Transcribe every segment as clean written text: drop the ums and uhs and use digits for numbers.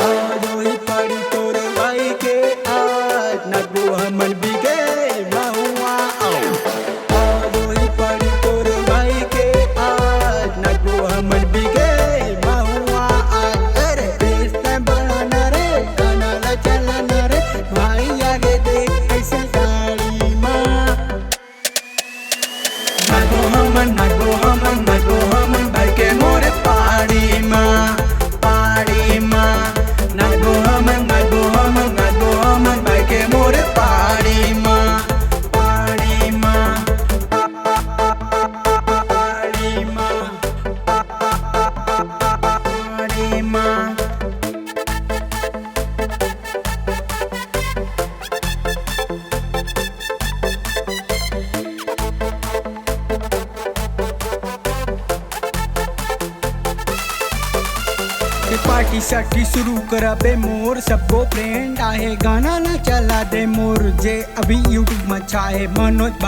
आजोई पड़ी तोरे भाई के आज नगो हमन बिगे महुआ आजोई पड़ी तोरे भाई के आज नगो हमन बिगे महुआ आज अरे बेस्ते बनाना रे गाना ला चलाना रे भाई आगे देख कैसे साड़ी माँ नगो हमन भाई के मोरे पाड़ी माँ नगो हमन भाई के मोरे पाड़ी माँ पाड़ी माँ पार्टी साटी शुरू करा बे मोर सबको फ्रेंड आहे गाना ना चला दे मोर जे अभी यूट्यूब में छाए मनोज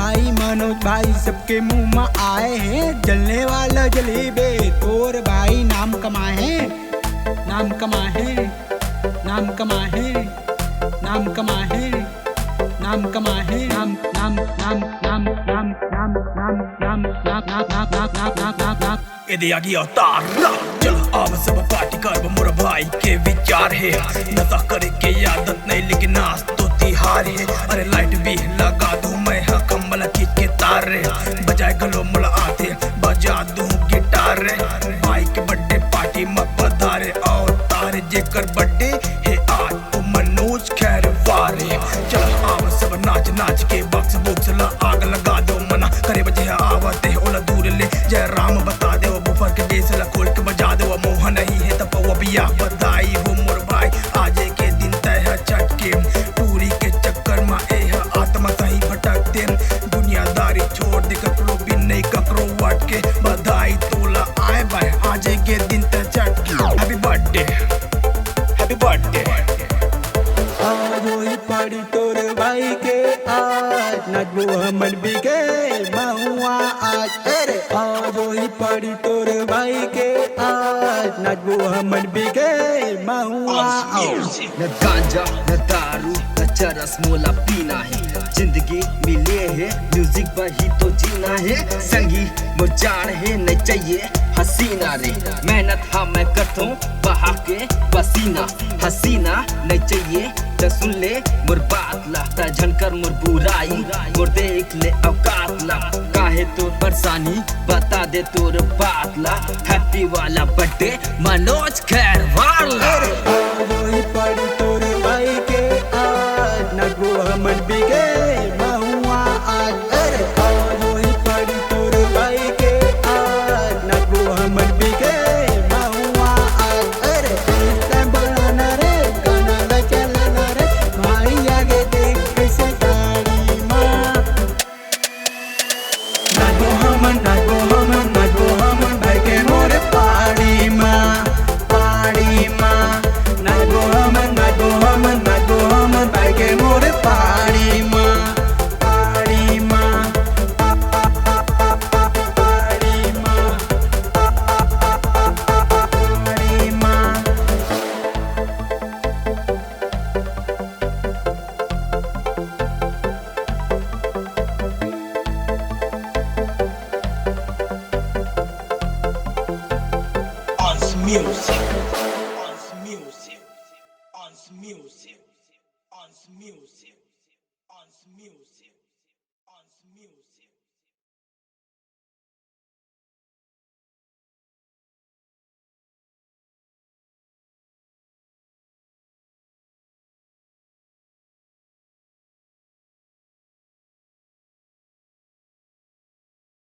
भाई सबके मुंह में आए हैं जलने वाला जलेबे तोर भाई नाम कमाए यदि आगे तारा चल अब सब पार्टी कर मोर भाई के विचार है नशा करे के आदत नहीं लेकिन आज तो तिहार है अरे लाइट भी लगा दूं मैं हाँ कमल खींच के तार रे बजाए गलो मुला आते बजा दूं गिटार रे भाई के बर्थडे पार्टी में पधारे और तारे जेकर बर्थडे है आज तो मनोज खैरवार है चल अब सब नाच के बक्स बुक्स ला आग लगा दो मना करे बजे आवते ओला दूर ले जय राम बता दे बुफर के जैसे ला खोल के बजा दे वो मोह नहीं है तब वो बिया बधाई हो मोर भाई आज के दिन तय है चटके पूरी के चक्कर में ए आत्मा सही भटक दे दुनियादारी छोड़ दे ककरो भी नहीं ककरो वाट के बधाई तोला आए भाई आज के दिन तय चटके हैप्पी बर्थडे आजोई पड़ी तोरे भाई के आज नगो हमन बिगे महुआ आज अरे आजोई पड़ी तोरे भाई के आज नगो हमन बिगे महुआ न गांजा न दारू न चरस मोला पीना है जिंदगी मिले है म्यूजिक पर ही तो जीना है संगी मुरझाड़ है न चाहिए हसीना रे मेहनत हाँ मैं करता हूँ बहा के पसीना हसीना नहीं चाहिए तो सुन ले मुर बात ला झनकर मुर बुराई मुर देख ले औकात ला काहे तो परेशानी बता दे तोर बात ला हैप्पी वाला बर्थडे मनोज खैरवार ला आजोई पड़ी तोरे भाई के आज नगो हमन बिगे महुआ आज अरे आजोई पड़ी तोरे भाई के आज नगो हमन बिगे महुआ आज अरे बेस्ते बनाना रे गाना ला चलाना रे भाई आगे देख कैसे साड़ी माँ नगो हमन भाई के मोरे पाड़ी माँ नगो हमन भाई के मोरे पाड़ी माँ music.